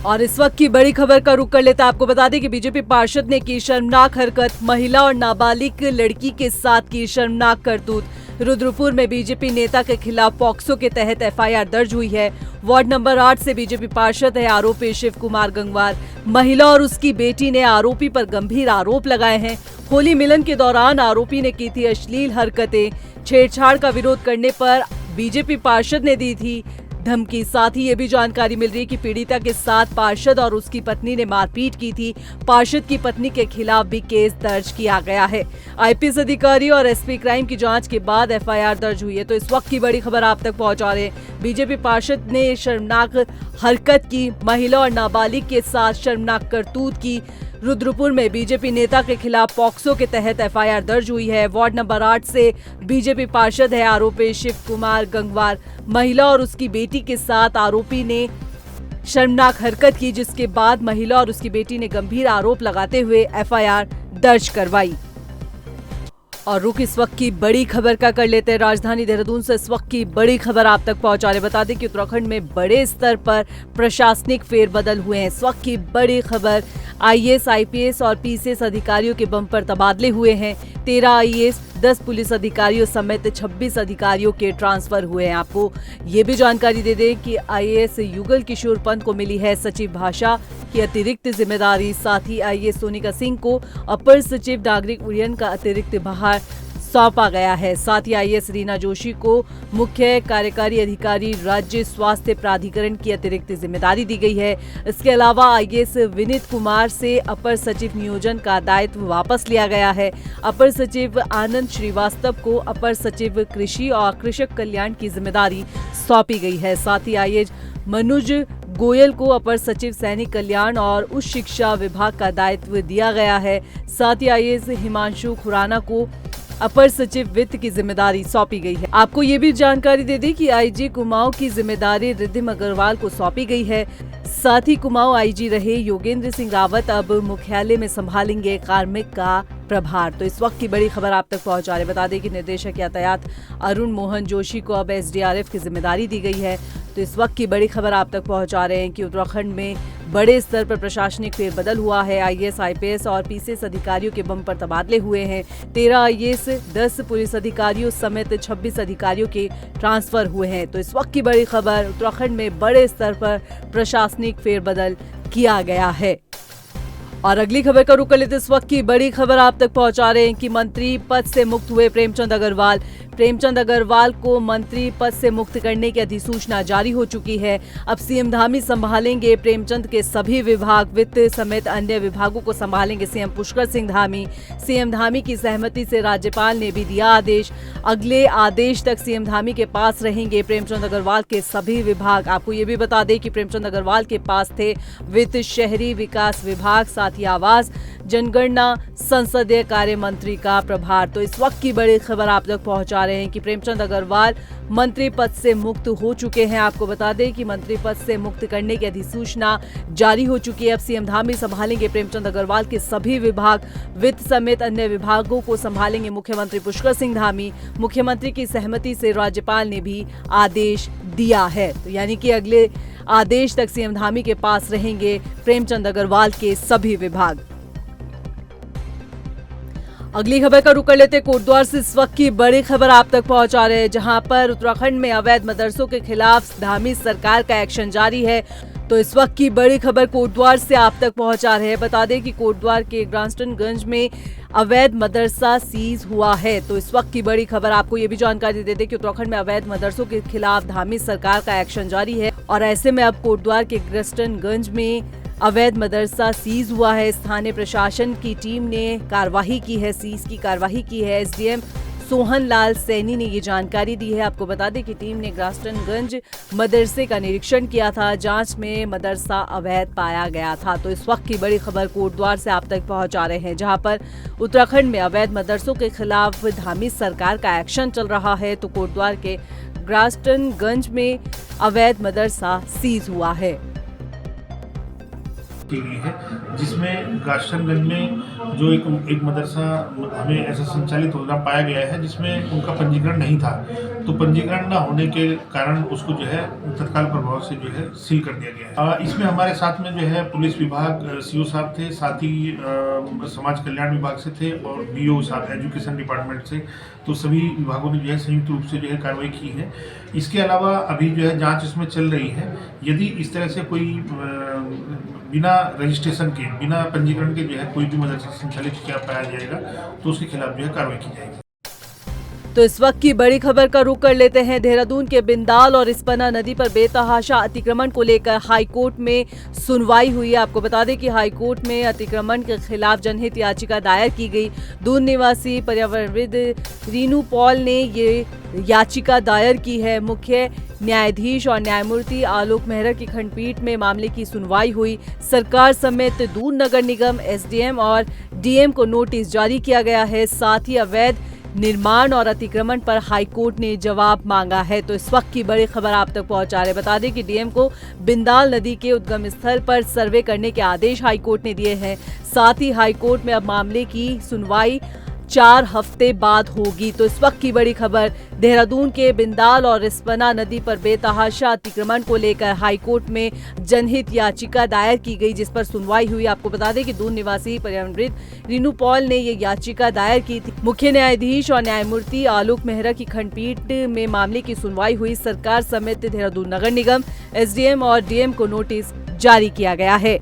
और इस वक्त की बड़ी खबर का रुख कर लेते हैं। आपको बता दें कि बीजेपी पार्षद ने की शर्मनाक हरकत, महिला और नाबालिग लड़की के साथ की शर्मनाक करतूत। रुद्रपुर में बीजेपी नेता के खिलाफ पॉक्सो के तहत एफआईआर दर्ज हुई है। वार्ड नंबर 8 से बीजेपी पार्षद है आरोपी शिव कुमार गंगवार। महिला और उसकी बेटी ने आरोपी पर गंभीर आरोप लगाए हैं। होली मिलन के दौरान आरोपी ने की थी अश्लील हरकतें। छेड़छाड़ का विरोध करने पर बीजेपी पार्षद ने दी थी धमकी। साथ ही ये भी जानकारी मिल रही है कि पीड़िता के साथ पार्षद और उसकी पत्नी ने मारपीट की थी। पार्षद की पत्नी के खिलाफ भी केस दर्ज किया गया है। आईपीएस अधिकारी और एसपी क्राइम की जांच के बाद एफआईआर दर्ज हुई है। तो इस वक्त की बड़ी खबर आप तक पहुंचा रहे हैं। बीजेपी पार्षद ने शर्मनाक हरकत की, महिला और नाबालिग के साथ शर्मनाक करतूत की। रुद्रपुर में बीजेपी नेता के खिलाफ पॉक्सो के तहत एफआईआर दर्ज हुई है। वार्ड नंबर 8 से बीजेपी पार्षद है आरोपी शिव कुमार गंगवार। महिला और उसकी बेटी के साथ आरोपी ने शर्मनाक हरकत की, जिसके बाद महिला और उसकी बेटी ने गंभीर आरोप लगाते हुए एफआईआर दर्ज करवाई। और रुक इस वक्त की बड़ी खबर का कर लेते हैं। राजधानी देहरादून से इस वक्त की बड़ी खबर आप तक पहुंचा रहे। बता दें कि उत्तराखंड में बड़े स्तर पर प्रशासनिक फेरबदल हुए हैं। इस वक्त की बड़ी खबर, आईएएस, आईपीएस और पीसीएस अधिकारियों के बम्पर तबादले हुए हैं। 13 आईएएस, 10 पुलिस अधिकारियों समेत 26 अधिकारियों के ट्रांसफर हुए हैं। आपको ये भी जानकारी दे दें कि आईएएस युगल किशोर पंत को मिली है सचिव भाषा की अतिरिक्त जिम्मेदारी। साथ ही आईएएस सोनिका सिंह को अपर सचिव नागरिक उड्डयन का अतिरिक्त भार सौंपा गया है। साथ ही आईएएस रीना जोशी को मुख्य कार्यकारी अधिकारी राज्य स्वास्थ्य प्राधिकरण की अतिरिक्त जिम्मेदारी दी गई है। इसके अलावा आईएएस विनीत कुमार से अपर सचिव नियोजन का दायित्व वापस लिया गया है। अपर सचिव आनंद श्रीवास्तव को अपर सचिव कृषि और कृषक कल्याण की जिम्मेदारी सौंपी गई है। साथ ही आईएएस मनुज गोयल को अपर सचिव सैनिक कल्याण और उच्च शिक्षा विभाग का दायित्व दिया गया है। साथ ही आईएएस हिमांशु खुराना को अपर सचिव वित्त की जिम्मेदारी सौंपी गई है। आपको ये भी जानकारी दे दें कि आईजी कुमाऊं की जिम्मेदारी रिद्धिम अग्रवाल को सौंपी गई है। साथ ही कुमाऊं आईजी रहे योगेंद्र सिंह रावत अब मुख्यालय में संभालेंगे कार्मिक का प्रभार। तो इस वक्त की बड़ी खबर आप तक पहुंचा रहे। बता दें कि निर्देशक यातायात अरुण मोहन जोशी को अब एसडीआरएफ की जिम्मेदारी दी गई है। तो इस वक्त की बड़ी खबर आप तक पहुंचा रहे हैं कि उत्तराखंड में बड़े स्तर पर प्रशासनिक फेरबदल हुआ है। आईएएस, आईपीएस और पीसीएस अधिकारियों के बम्पर तबादले हुए हैं। 13 आईएएस, 10 पुलिस अधिकारियों समेत 26 अधिकारियों के ट्रांसफर हुए हैं। तो इस वक्त की बड़ी खबर, उत्तराखंड में बड़े स्तर पर प्रशासनिक फेरबदल किया गया है। और अगली खबर का रुख कर लेते इस वक्त की बड़ी खबर आप तक पहुंचा रहे हैं कि मंत्री पद से मुक्त हुए प्रेमचंद अग्रवाल। प्रेमचंद अग्रवाल को मंत्री पद से मुक्त करने की अधिसूचना जारी हो चुकी है। अब सीएम धामी संभालेंगे प्रेमचंद के सभी विभाग, वित्त समेत अन्य विभागों को संभालेंगे सीएम पुष्कर सिंह धामी। सीएम धामी की सहमति से राज्यपाल ने भी दिया आदेश। अगले आदेश तक सीएम धामी के पास रहेंगे प्रेमचंद अग्रवाल के सभी विभाग। आपको ये भी बता दें कि प्रेमचंद अग्रवाल के पास थे वित्त, शहरी विकास विभाग, साथ ही आवास, जनगणना, संसदीय कार्य मंत्री का प्रभार। तो इस वक्त की बड़ी खबर आप तक पहुंचा रहे हैं कि प्रेमचंद अग्रवाल मंत्री पद से मुक्त हो चुके हैं। आपको बता दें कि मंत्री पद से मुक्त करने की अधिसूचना जारी हो चुकी है। अब सीएम धामी संभालेंगे प्रेमचंद अग्रवाल के सभी विभाग, वित्त समेत अन्य विभागों को संभालेंगे मुख्यमंत्री पुष्कर सिंह धामी। मुख्यमंत्री की सहमति से राज्यपाल ने भी आदेश दिया है। तो यानी कि अगले आदेश तक सीएम धामी के पास रहेंगे प्रेमचंद अग्रवाल के सभी विभाग। अगली खबर का रुख कर लेते कोटद्वार से इस वक्त की बड़ी खबर आप तक पहुंचा रहे हैं, जहां पर उत्तराखंड में अवैध मदरसों के खिलाफ धामी सरकार का एक्शन जारी है। तो इस वक्त की बड़ी खबर कोटद्वार से आप तक पहुंचा रहे हैं। बता दें कि कोटद्वार के ग्रांस्टनगंज में अवैध मदरसा सीज हुआ है। तो इस वक्त की बड़ी खबर, आपको ये भी जानकारी दे दें कि उत्तराखंड में अवैध मदरसों के खिलाफ धामी सरकार का एक्शन जारी है और ऐसे में अब कोटद्वार के ग्रांस्टनगंज में अवैध मदरसा सीज हुआ है। स्थानीय प्रशासन की टीम ने कार्रवाई की है, सीज की कार्रवाई की है। एसडीएम सोहन लाल सैनी ने ये जानकारी दी है। आपको बता दें कि टीम ने ग्रांस्टनगंज मदरसे का निरीक्षण किया था। जांच में मदरसा अवैध पाया गया था। तो इस वक्त की बड़ी खबर कोटद्वार से आप तक पहुंचा रहे हैं, जहां पर उत्तराखंड में अवैध मदरसों के खिलाफ धामी सरकार का एक्शन चल रहा है। तो कोटद्वार के ग्रांस्टनगंज में अवैध मदरसा सीज हुआ है। की गई है, जिसमें ग्रांस्टनगंज में जो एक मदरसा हमें ऐसा संचालित होना पाया गया है जिसमें उनका पंजीकरण नहीं था। तो पंजीकरण न होने के कारण उसको जो है तत्काल प्रभाव से जो है सील कर दिया गया है। इसमें हमारे साथ में जो है पुलिस विभाग सीओ साहब थे, साथ ही समाज कल्याण विभाग से थे और बीओ साहब एजुकेशन डिपार्टमेंट से। तो सभी विभागों ने जो है संयुक्त रूप से जो है कार्रवाई की है। इसके अलावा अभी जो है जांच इसमें चल रही है। यदि इस तरह से कोई बिना रजिस्ट्रेशन के, बिना पंजीकरण के जो है कोई भी मदरसा संचालित किया पाया जाएगा तो उसके खिलाफ जो है कार्रवाई की जाएगी। तो इस वक्त की बड़ी खबर का रुख कर लेते हैं। देहरादून के बिंदाल और इस्पना नदी पर बेतहाशा अतिक्रमण को लेकर हाईकोर्ट में सुनवाई हुई। आपको बता दें कि हाईकोर्ट में अतिक्रमण के खिलाफ जनहित याचिका दायर की गई। दून निवासी पर्यावरणविद रीनू पॉल ने ये याचिका दायर की है। मुख्य न्यायाधीश और न्यायमूर्ति आलोक मेहरा की खंडपीठ में मामले की सुनवाई हुई। सरकार समेत दून नगर निगम, एसडीएम और डीएम को नोटिस जारी किया गया है। साथ ही अवैध निर्माण और अतिक्रमण पर हाईकोर्ट ने जवाब मांगा है। तो इस वक्त की बड़ी खबर आप तक पहुंचा रहे। बता दें कि डीएम को बिंदाल नदी के उद्गम स्थल पर सर्वे करने के आदेश हाईकोर्ट ने दिए हैं। साथ ही हाईकोर्ट में अब मामले की सुनवाई 4 हफ्ते बाद होगी। तो इस वक्त की बड़ी खबर, देहरादून के बिंदाल और इस्पना नदी पर बेतहाशा अतिक्रमण को लेकर हाईकोर्ट में जनहित याचिका दायर की गई, जिस पर सुनवाई हुई। आपको बता दें कि दून निवासी पर्यावरणविद रीनू पॉल ने ये याचिका दायर की थी। मुख्य न्यायाधीश और न्यायमूर्ति आलोक मेहरा की खंडपीठ में मामले की सुनवाई हुई। सरकार समेत देहरादून नगर निगम, एसडीएम और डीएम को नोटिस जारी किया गया है।